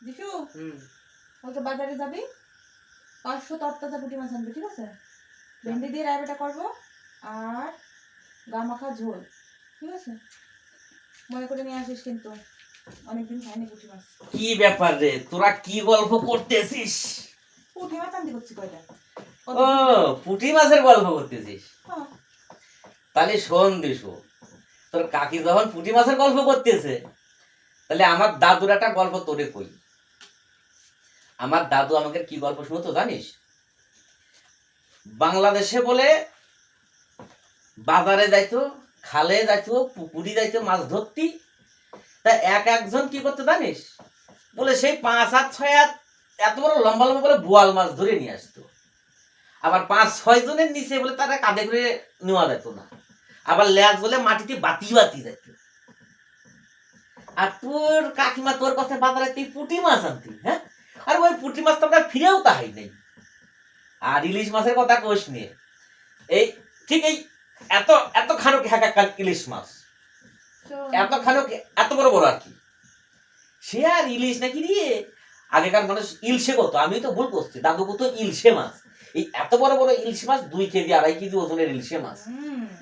দিশু কালকে বাজারে যাবি 500 তরতাজা পুঁটি মাছ আনবি, ঠিক আছে? ভেন্ডি দিয়ে রায়বাটা করবো আর গা মাখা ঝোল, ঠিক আছে? মনে করে নিয়ে আসিস কিন্তু, অনেকদিন খাইনি পুঁটি মাছ। কি ব্যাপার রে, তোরা কি গল্প করতেছিস? পুঁটি মাছ আনতে করছি কয়টা। ও পুঁটি মাছের গল্প করতেছিস? হ্যাঁ। তাহলে শোন দিশু, তোর কাকি যখন পুঁটি মাছের গল্প করতেছে, তাহলে আমার দাদুর একটা গল্প তোরে কই। আমার দাদু আমাকে কি গল্প শুনতো জানিস? বাংলাদেশে বলে বাজারে যাইতো, খালে যাইতো, পুকুরি যাইতো মাছ ধরতি। তা একজন কি করতে জানিস? বলে সেই 5 হাত 6 হাত এত বড় লম্বা লম্বা বলে বোয়াল মাছ ধরে নিয়ে আসতো। আবার 5-6 জনের নিচে বলে তারা কাঁধে করে নেওয়া যেত না। আবার ল্যাজ বলে মাটিতে বাতি বাতি যেত। আর তোর কাকিমা তোর কথা বাজারে তুই পুঁটি মাছ আনতি, হ্যাঁ? আর ওই পুঁটি মাছ তো আমরা ফিরেও তাহাই নেই। আর ইলিশ মাছের কথা কোষ নিয়ে, এই ঠিক এই এত এত খানুক হ্যাঁ ইলিশ মাছ, এত খানুক এত বড় বড় আর কি। সে আর ইলিশ নাকি রে, আগেকার মানুষ ইলশে কত, আমি তো ভুল করছি, দাদু কত ইলশে মাছ। এই এত বড় বড় ইলিশ মাছ 2 কেজি 2.5 কেজি ওজনের ইলিশে মাছ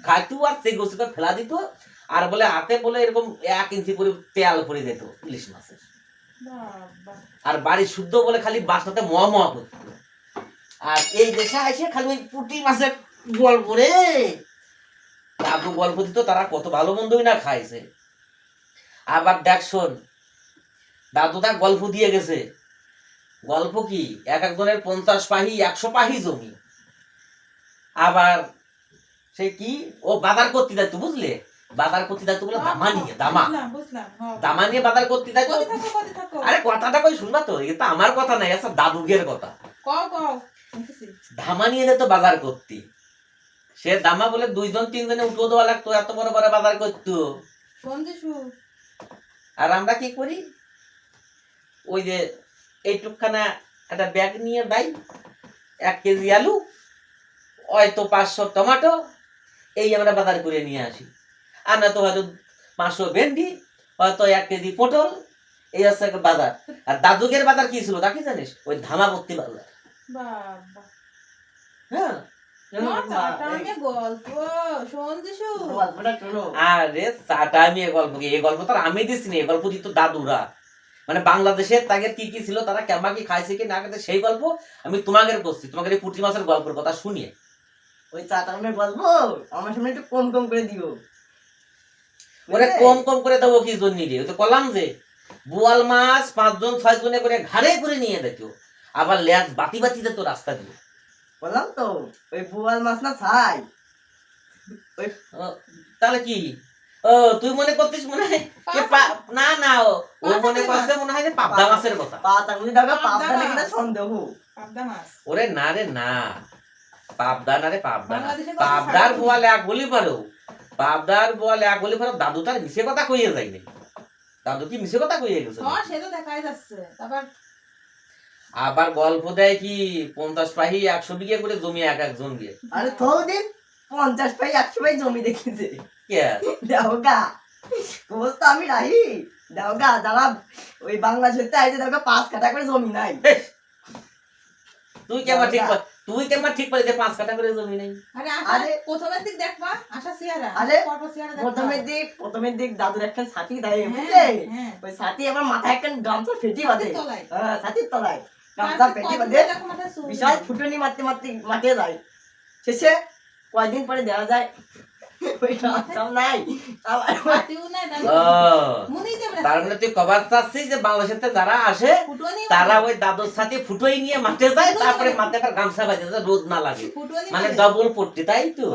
খাইতো, আর সেই গোস্ত ফেলা দিত। আর বলে হাতে বলে এরকম 1 ইঞ্চি করে তেল পরে যেত ইলিশ মাছের। আর বাড়ি শুদ্ধ বলে খালি বাসটাতে মহা করত। আর এই দেশে এসে খালি ওই পুঁটি মাছের গল্প রে। দাদু গল্প দিত, তারা কত ভালো মন্দই না খাইছে। আবার দেখ শোন, দাদু তার গল্প দিয়ে গেছে। গল্প কি, একজনের 50 পাহি 100 পাহি জমি। আবার সে কি ও বাজার করতে যাইতো, বুঝলে? বাজার করতে যাইতো বলে দামা নিয়ে, দামা নিয়ে বাজার করতে যাইতো। আরে কথাটা কই শুনবা তো, এটা আমার কথা নাই, আচ্ছা দাদুগের কথা। ধামা নিয়ে যেত বাজার করতে। সে দামা বলে 2 জন 3 জনে উঠো দেওয়া লাগতো, এত বড় বড় বাজার করতো। আর আমরা কি করি, ওই যে এইটুকখানা একটা ব্যাগ নিয়ে যাই, 1 কেজি আলু, হয়তো 500 টমেটো, এই আমরা বাজার করে নিয়ে আসি। আর না তো হয়তো 500 ভেন্ডি, হয়তো 1 কেজি পটল, এই হচ্ছে বাজার। আর দাদুকের বাজার কি ছিল তা কি জানিস? ওই ধামা ভর্তি বাজার। হ্যাঁ, আরে চাটামি গল্প কি, এই গল্প তো আমি দিচ্ছি না, এই গল্প দিত দাদুরা। মানে বাংলাদেশের তাদের কি কি ছিল, তারা কেমন কি খাইছে কি না খাইছে, সেই গল্প আমি তোমাকে করছি, তোমাকে এই পুঁটি মাছের গল্পের কথা শুনিয়ে। ওই চাটামের গল্প আমার সামনে একটু কম কম করে দিও। ওরে কম কম করে দেবো কি জন্য রে? তো বললাম যে বোয়াল মাছ 5 জন 6 জনে করে ঘাড়ে করে নিয়ে যেত, আবার ল্যাজ বাতি বাতি যেত রাস্তা দিয়ে। বললাম তো ওই বোয়াল মাছ না ছাই। তাহলে কি, ও তুই মনে করতিস মনে হয় না না, ও মনে করছে মনে হয় যে পাবদা মাছের কথা। পাতাগুলি দাও, পাবদা নাকি না সন্দেহ। ওরে না রে না, পাবদা না রে, পাবদা না। পাবদার বোয়াল এক বলি পারো, পাবদার বোয়াল এক বলি পারো। দাদু তার মিছে কথা কইয়ে যায় নাই, দাদু কি মিছে কথা কইয়ে গেছে? আবার গল্প দেয় কি 50 পাহি 100 বিঘে করে জমি এক একজন গিয়ে। আরে থৌদিন 50 পাই 100 পাই জমি দেখিছে কে দাও গা, কোস তো আমি রাহি দাও গা, যারা ওই বাংলাদেশে আইছে দাও 5 কাঠা করে জমি নাই। তুই কেমন ঠিক পার, তুই কেমন ঠিক পারি যে 5 কাঠা করে জমি নাই? আরে প্রথমের দিক দেখবা, আশা সিয়ারা, আরে প্রথমের দিক দাদুর একটা ছাতি দেয়, বুঝলে? ওই ছাতি আবার মাথায় একটা গামছা ফেটি বাঁধে, হ্যাঁ ছাতির তলায় গামছা ফেটি বাঁধে, বিশাল ফুটনি মারতে মারতে মাঠে যায়। শেষে কয়েকদিন পরে দেখা যায় ওই গামছাও নাই, তার মানে তুই কবার চাচ্ছিস যে বাংলাদেশের যারা আসে তারা ওই দাদুর সাথে ফুটোই নিয়ে মাঠে যায়, তারপরে মাথায় একটা গামছা বাঁধে রোদ না লাগে, মানে ডবল পট্টি, তাই তো?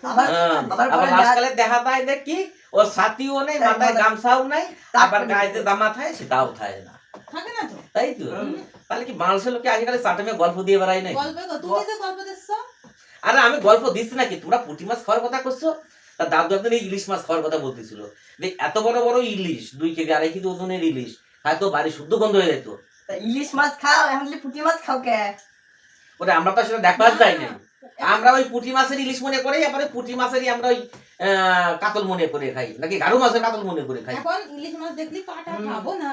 আবার আজকালে দেখা যায় যে কি ওর ছাতিও নেই, মাথায় গামছাও নাই, আবার গায়ে যে জামা থাকে সেটাও থাকে না, তাই তো? তাহলে কি বাংলাদেশের লোকে আজকাল চাটামে গল্প দিয়ে বেড়াই নাই? আরে আমি গল্প দিচ্ছি নাকি, তোমরা পুঁটি মাছ খাওয়ার কথা করছো, তা দাদু একদিন এই ইলিশ মাছ খাওয়ার কথা বলতেছিল। এত বড় বড় ইলিশ, 2 কেজি 2.5 কেজি ওজনের ইলিশ হয়তো বাড়ি শুদ্ধ গন্ধ হয়ে যেত। ইলিশ মাছ খাও, এখন পুঁটি মাছ খাও কে? ওরে আমরা তো আসলে দেখবার যাই নাই, আমরা ওই পুঁটি মাছের ইলিশ মনে করে, আবার পুঁটি মাছেরই আমরা ওই কাতল মনে করে খাই, নাকি গারু মাছের কাতল মনে করে খাই। এখন ইলিশ মাছ দেখলি কাটা খাবো না,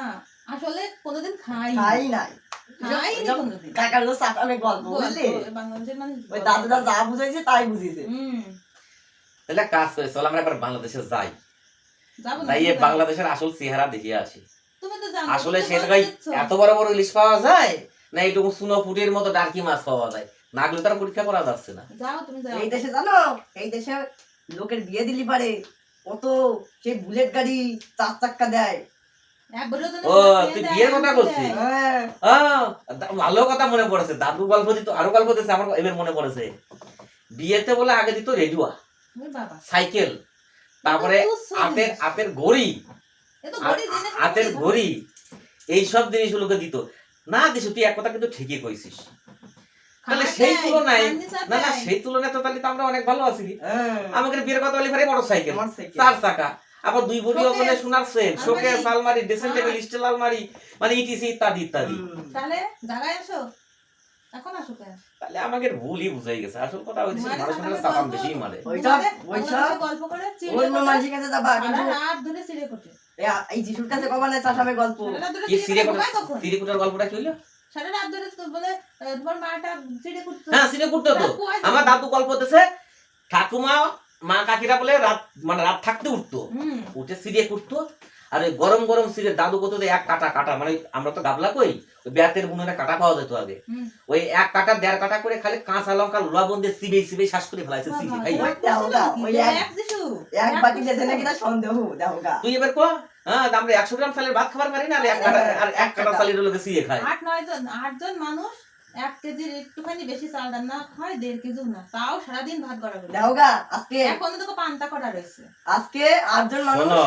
আসলে কোনোদিন খাই খাই নাই খাইনি ওইসব কোনোদিন। কাকার সাটামে গল্প বুঝলি বাংলাদেশের মানুষ ওই দাদুরা যা বুঝাইছে তাই বুঝিয়েছে তাহলে কাজ করে চল আমরা এবার বাংলাদেশে যাই, যাবো না, তাই তুমি যাও। বাংলাদেশের আসল চেহারা দেখে আসি। তুমি তো জানো, আসলে তুমি তো সে বলে জায়গায় দিচ্ছ। এত বড় বড় ইলিশ পাওয়া যায় না এইটুকু সুনো পুটির মতো ডার্কি মাছ পাওয়া যায়, নাগলে তারা পরীক্ষা করা যাচ্ছে না। যাও তুমি যাও। এই দেশে জানো এই দেশে লোকের বিয়ে দিলি পারে কত সেই বুলেট গাড়ি 4 চাক্কা দেয়। এক বড় জনের ও বাসায় তুই দেয়, বিয়ের কথা আমাকে বলছিস? দেয়। হ্যাঁ ভালো কথা মনে পড়েছে, দাদু গল্প দিত, আরো গল্প দিচ্ছে আমার এবার মনে পড়েছে। বিয়েতে বলে আগে দিত রেডিওয়া, ওরে বাবা, সাইকেল, তারপরে এত তুচ্ছ হাতের জিনিস। হাতের ঘড়ি, এ তো ঘড়ি জিনিস, হাতের ঘড়ি। ঘড়ি, এইসব জিনিসগুলোকে দিত। না দিস তুই এক কথা কিন্তু ঠিকই কইছিস। তাহলে খাবার সেই দেয়, তুলনায় ফার্নিচার না দেয়। সেই তুলনায় তো তাহলে তো আমরা অনেক ভালো আছি। হ্যাঁ আমাদের বিয়ের কথা বলি ভাই মোটর সাইকেল, মোটরসাইকেল। 4 চাকা, আবার 2 বডি শোকেস, ওজনে সোনার সেট, শোকেস, আলমারি, আলমারি, ড্রেসিং টেবিল, খাট। স্টিল আলমারি, মানে ইটিসি ইত্যাদি ইত্যাদি। তাহলে জায়গায় আসো, এখন আসো কেন? তাহলে আমাকে ভুলই বুঝাই গেছে। আসল কথা হচ্ছে মানে মানুষের সামনে চাপান গল্প- বেশি মারে। ওইটা ঘুমালে, ওইসব বাংলাদেশে গল্প করে চিড়ে অন্য কোটে, মানুষের কাছে যাবা কিন্তু সারা রাত ধরে চিড়ে কোটে। এই যিশুর কাছে কবা না চাষামে গল্প সারা রাত ধরে কি চিড়ে কোটে, সিরিয়াকুটার ঘুমায় কখন? সিরিয়াকুটার গল্পটা কি হলো? সারা রাত ধরে তো বলে তোমার মাটা চিড়ে কুটতো। হ্যাঁ সিরিয়াকুটতো তো। রাত কুয়ায় আমার থাকে। দাদু গল্প দিতেছে ঠাকুমা মা কাকিরা বলে রাত মানে রাত থাকতে উঠতো, হুম, উঠে সিরিয়ে কুটতো। আর ওই গরম গরম সিরিয়ে দাদু কত এক কাটা কাটা মানে আমরা তো গাবলা কই ওই ব্যাতের বুনের কাটা পাওয়া যেত আগে, হুম। ওই এক কাটা 1.5 কাটা করে খালি কাঁচা লঙ্কা লবণ দিয়ে সিবে সিবে শ্বাস করে ফেলাইছে সিবে বাবা, খাই। তোরা দাও, করছিল দাও, নাকি? ওই তোরা এক- এক যিশু, এক এক বাটি করছিল দেশে নাকি নাকি? না সন্দেহ দেখো গা তুই এবার কো হ্যাঁ আমরা 100 গ্রাম চালের ভাত খাবার পারি না, আর এক কাটা আর এক কাটা চালের লোকে সিয়ে খায়। 8-9 জন 8 জন মানুষ 1 কেজির একটুখানি বেশি চাল রান্না হয়, 1.5 কেজিও না, তাও সারাদিন ভাত গড়া গড়ি। দেখো গা আজকে এখন তো পান্তা করা রয়েছে। আজকে 8 জন মানুষ শোনো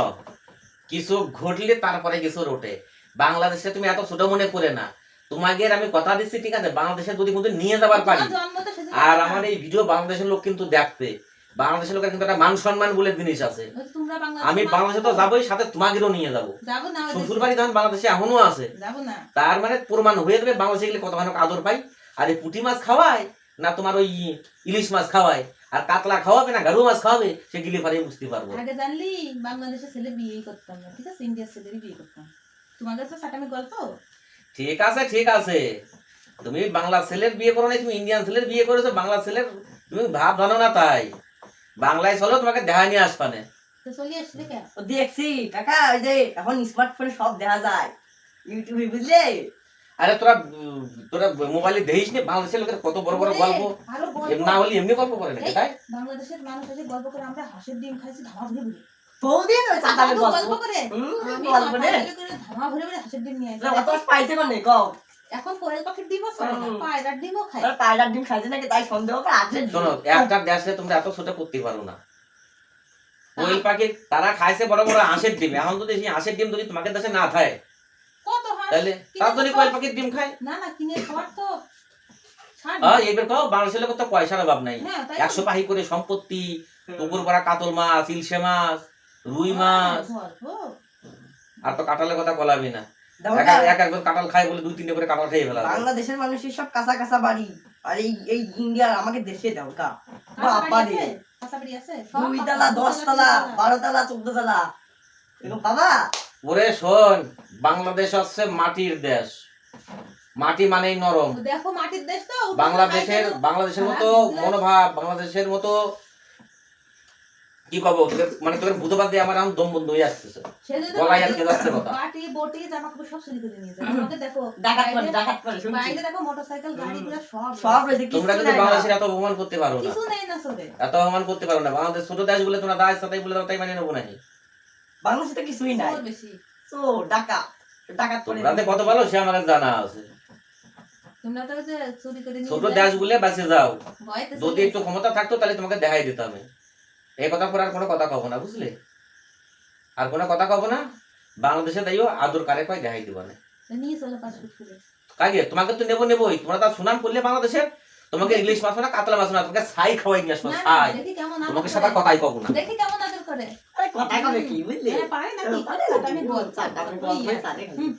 কিছু ঘটলে তারপরে কিছু রোটে। বাংলাদেশে তুমি এত ছোট মনে করে না, তোমাকে আমি কথা দিচ্ছি ঠিক আছে, বাংলাদেশে যদি কিন্তু নিয়ে যাবার পারি, তোমার জন্ম তো সেদিন আর না। আমার এই ভিডিও বাংলাদেশের লোক কিন্তু দেখবে, বাংলাদেশের লোকের কিন্তু একটা মান সম্মান বলে জিনিস আছে। ওই যে তোমরা বাংলাদেশের আমি মানুষ বাংলাদেশে তো যাবোই, সাথে তোমাকেও নিয়ে যাবো। যাবো না, ওই শ্বশুর দেশে। বাড়ি তখন বাংলাদেশে এখনো আছে, যাবো না। তার মানে প্রমাণ হয়ে যাবে বাংলাদেশে গেলে কত ভালো আদর পাই। আর এই পুঁটি মাছ খাওয়ায় না তোমার ওই ইলিশ মাছ খাওয়ায়, আর কাতলা খাওয়াবে না গারু মাছ খাওয়াবে, সে গিলে পারে বুঝতে পারবো। আগে জানলি বাংলাদেশের ছেলে বিয়ে করতাম না, ঠিক আছে, ইন্ডিয়ার ছেলেরই বিয়ে করতাম। তোমার কাছে সাটামি গল্প। ঠিক আছে ঠিক আছে, তুমি বাংলা ছেলের বিয়ে করো না, তুমি ইন্ডিয়ান ছেলের বিয়ে করেছো, বাংলা ছেলের তুমি ভাব জানো না, তাই বাংলায় চলো তোমাকে দেখা নিয়ে আসবানে। তো চলে আসলে কেন? ও দেখছি কাকা ওই যে এখন স্মার্টফোনে সব দেখা যায় ইউটিউবে বুঝলে আরে তোরা মোবাইলে দেখিস নি বাংলাদেশের লোকের কত বড় বড় গল্প, আরো এমনি না হলে এমনি গল্প করে নাকি, তাই বাংলাদেশের মানুষ এসে গল্প করে আমরা হাঁসের ডিম খাইছি ধামা ভরে ভরে। বহুদিন ওই চাচামে দাদু গল্প গল্প করে আমি গল্প নে মাথা করে ধামা ভরে ভরে হাঁসের ডিম নিয়ে আসি। অত পাইছে কোনে কও এখন কোয়েল পাখির ডিমও খায় না, পায়রার ডিমও খায়। তার পায়রার ডিম খাইছে নাকি তাই সন্দেহ করে আছে শোনো একটা দেশে তোমরা এত ছোট করতে পারো না। কোয়েল পাখি তারা খাইছে বড় বড় হাঁসের ডিম, এখন যদি সেই হাঁসের ডিম যদি তোমাকে দেশে না খায় কত হাঁস তাহলে তার জন্য কোয়েল পাখির ডিম খায়। না না কিনে খাবার তো ছাড় এইবার কও বাংলাদেশের লোকের তো পয়সার অভাব নাই, হ্যাঁ, তাই 100 পাহি করে সম্পত্তি, পুকুর ভরা কাতল মাছ, ইলশে মাছ, রুই মাছ, গল্প। আর তো কাঁঠালের কথা বলাবি না, দেখো এক গা, এক একজন কাঁঠাল খায় বলে 2-3টে করে কাঁঠাল খেয়ে ফেলা। বাংলাদেশের মানুষের সব কাঁচা কাঁচা বাড়ি আর এই এই ইন্ডিয়ার আমাকে দেশে দাও কা কাঁচা বাবা বাড়ি রে আছে? কাঁচা বাড়ি আছে? সব 2 কাঁচা, তলা 10 তলা 12 তলা 14 তলা এরকম বাবা ওরে শোন, বাংলাদেশ হচ্ছে মাটির দেশ, মাটি মানেই নরম। দেখো মাটির দেশ তো, উঠোনে বাংলাদেশের খাইতে তো- বাংলাদেশের মতো হ্যাঁ, মনোভাব, বাংলাদেশের মতো কি কব মানে তোর বুধবার দিয়ে আমার এখন দম বন্ধ হয়ে আসতেছে, সেজন্য গলায় আর কে যাচ্ছে কথা। বাটি বটি জামা কাপড় সব চুরি করে নিয়ে যায়। আমাকে দেখো ডাকাত করে শুনছি বাইরে দেখো মোটরসাইকেল গাড়ি ঘোড়া সব সব রয়েছে তোমরা কিছু কিন্তু নাই বাংলাদেশের এত অপমান করতে পারো না, কিছু নেই না সবে। এত অপমান করতে পারো না। বাংলাদেশ ছোট দেশ বলে তোমরা দায় সাথে বলে তাই মানে নেবো নাকি? বাংলাদেশে তো কিছুই নাই চোর বেশি। তো ডাকাত করে তোমরা কত ভালো সে আমার জানা আছে। তোমরা তো ওই যে চুরি করে নিয়ে ছোট যায়, দেশ বলে বাঁচে যাও, ভয়েতে যদি চলে একটু ক্ষমতা থাকতো তাহলে তোমাকে দেখাই দিতাম। এই কথা পরে আর কোনো কথা কব না, বুঝলে, আর কোনো কথা কব না। বাংলাদেশে তাইও আদর কারে পাই দেখাই দিব না যায়। নিয়ে চলো পাসপোর্ট করে। কাকে, তোমাকে তো নেবোই, তোমরা তার সুনাম করলে বাংলাদেশের, তোমাকে ইংলিশ মাছ না কাতলা মাছ না তোমাকে ছাই খাওয়াই নিয়ে আসবো, না, না, ছাই। দেখি কেমন আদর তোমাকে করে। সাথে কথাই কব না। দেখি কেমন আদর করে। আরে কথা কবে কি বুঝলি হ্যাঁ, পারে নাকি? পারে চাটামি নাকি? গল্প। চাটামি গল্প, ইয়ে। তারে খালি। হুম।